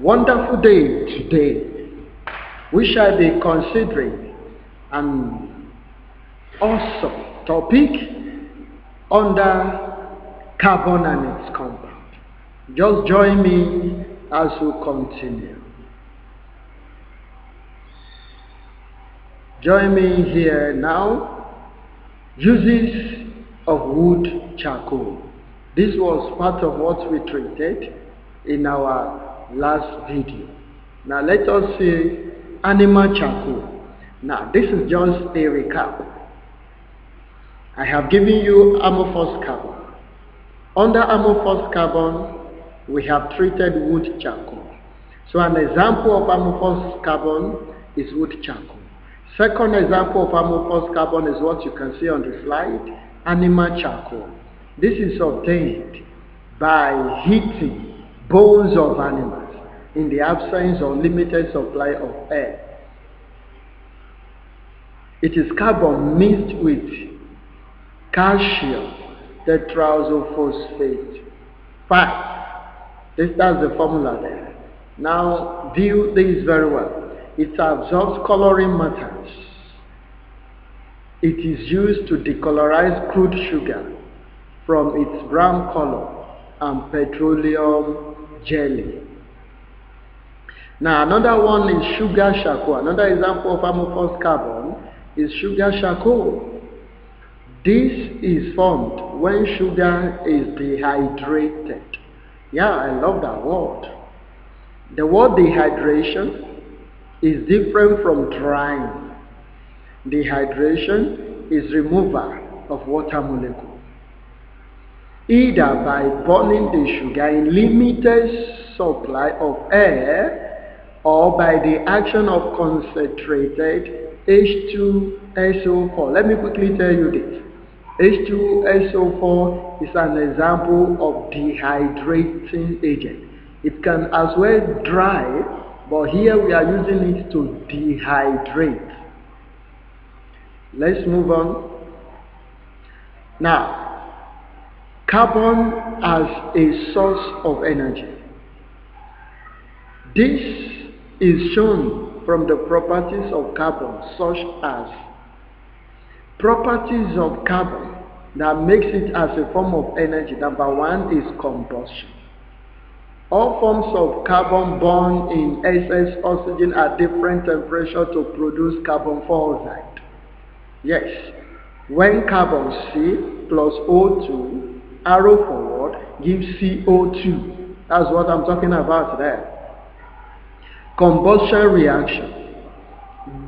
Wonderful day today. We shall be considering an awesome topic under carbon and its compound. Just join me as we continue. Join me here now. Uses of wood charcoal. This was part of what we treated in our last video. Now let us see animal charcoal. Now this is just a recap. I have given you Amophous Carbon. Under Amophous Carbon, we have treated wood charcoal. So an example of Amophous Carbon is wood charcoal. Second example of Amophous Carbon is what you can see on the slide, animal charcoal. This is obtained by heating bones of animals in the absence or limited supply of air. It is carbon mixed with calcium tetraphosphate 5. That's the formula there. Now view this very well. It absorbs coloring matters. It is used to decolorize crude sugar from its brown color and petroleum jelly. Now another one is sugar charcoal. Another example of Amophous Carbon is sugar charcoal. This is formed when sugar is dehydrated. Yeah, I love that word. The word dehydration is different from drying. Dehydration is removal of water molecule, either by burning the sugar in limited supply of air or by the action of concentrated H2SO4. Let me quickly tell you this. H2SO4 is an example of dehydrating agent. It can as well dry, but here we are using it to dehydrate. Let's move on. Now, carbon as a source of energy. This is shown from the properties of carbon, such as properties of carbon that makes it as a form of energy. Number one is combustion. All forms of carbon burn in excess oxygen at different temperature to produce carbon dioxide. Yes, when carbon C plus O2 arrow forward gives CO2. That's what I'm talking about there. Combustion reaction.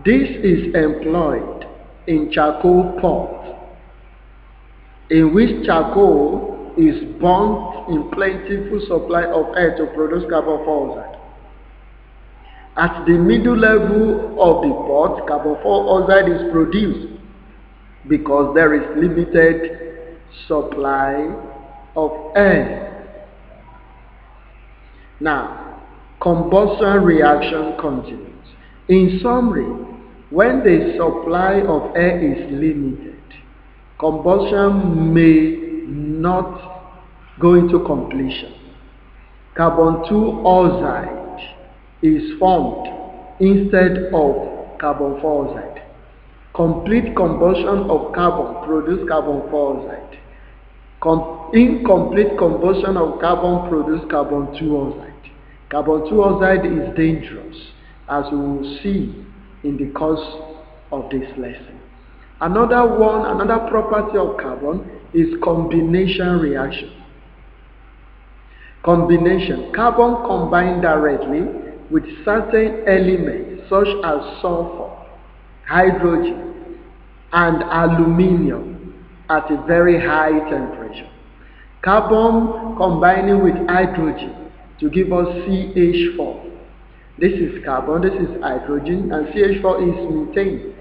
This is employed in charcoal pot, in which charcoal is burnt in plentiful supply of air to produce carbon dioxide. At the middle level of the pot, carbon dioxide is produced because there is limited supply of air. Now, combustion reaction continues. In summary, when the supply of air is limited, combustion may not go into completion. Carbon 2 oxide is formed instead of carbon dioxide. Complete combustion of carbon produces carbon dioxide. Incomplete combustion of carbon produces carbon 2 oxide. Carbon 2 oxide is dangerous, as we will see in the course of this lesson. Another property of carbon is combination reaction. Combination. Carbon combined directly with certain elements such as sulfur, hydrogen, and aluminium at a very high temperature. Carbon combining with hydrogen to give us CH4. This is carbon, this is hydrogen, and CH4 is methane.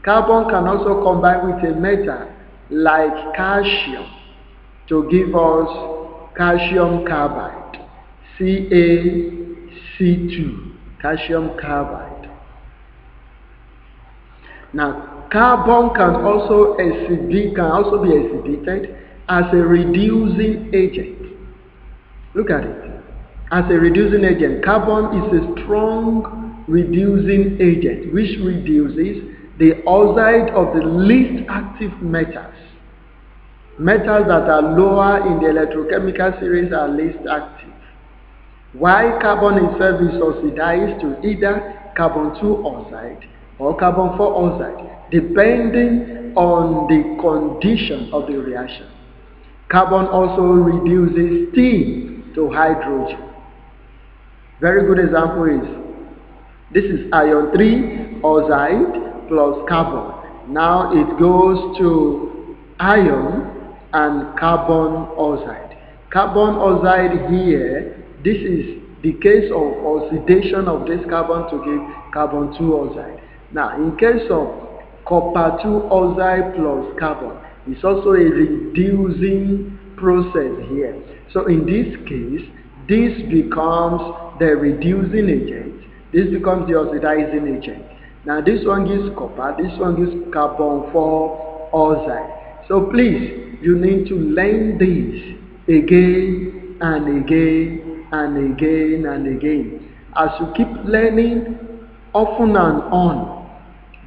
Carbon can also combine with a metal like calcium to give us calcium carbide, CaC2, calcium carbide. Now, carbon can also be exhibited as a reducing agent. Look at it. as a reducing agent. Carbon is a strong reducing agent which reduces the oxide of the least active metals. Metals that are lower in the electrochemical series are least active. While carbon itself is oxidized to either carbon 2 oxide or carbon 4 oxide, depending on the condition of the reaction. Carbon also reduces steam to hydrogen. Very good example is, this is iron 3 oxide plus carbon. Now it goes to iron and carbon oxide. Carbon oxide here, this is the case of oxidation of this carbon to give carbon 2 oxide. Now in case of copper 2 oxide plus carbon, it's also a reducing process here. So in this case, this becomes the reducing agent, this becomes the oxidizing agent. Now this one gives copper, this one gives carbon 4 oxide. So please, you need to learn this again and again and again and again. As you keep learning often and on,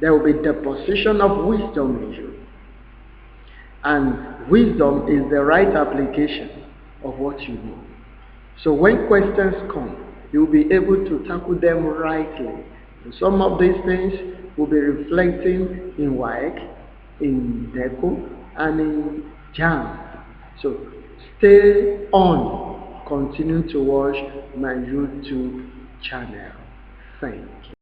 there will be deposition of wisdom in you. And wisdom is the right application of what you know. So when questions come, you'll be able to tackle them rightly. And some of these things will be reflecting in WAEC, in DECO, and in JAM. So stay on. Continue to watch my YouTube channel. Thank you.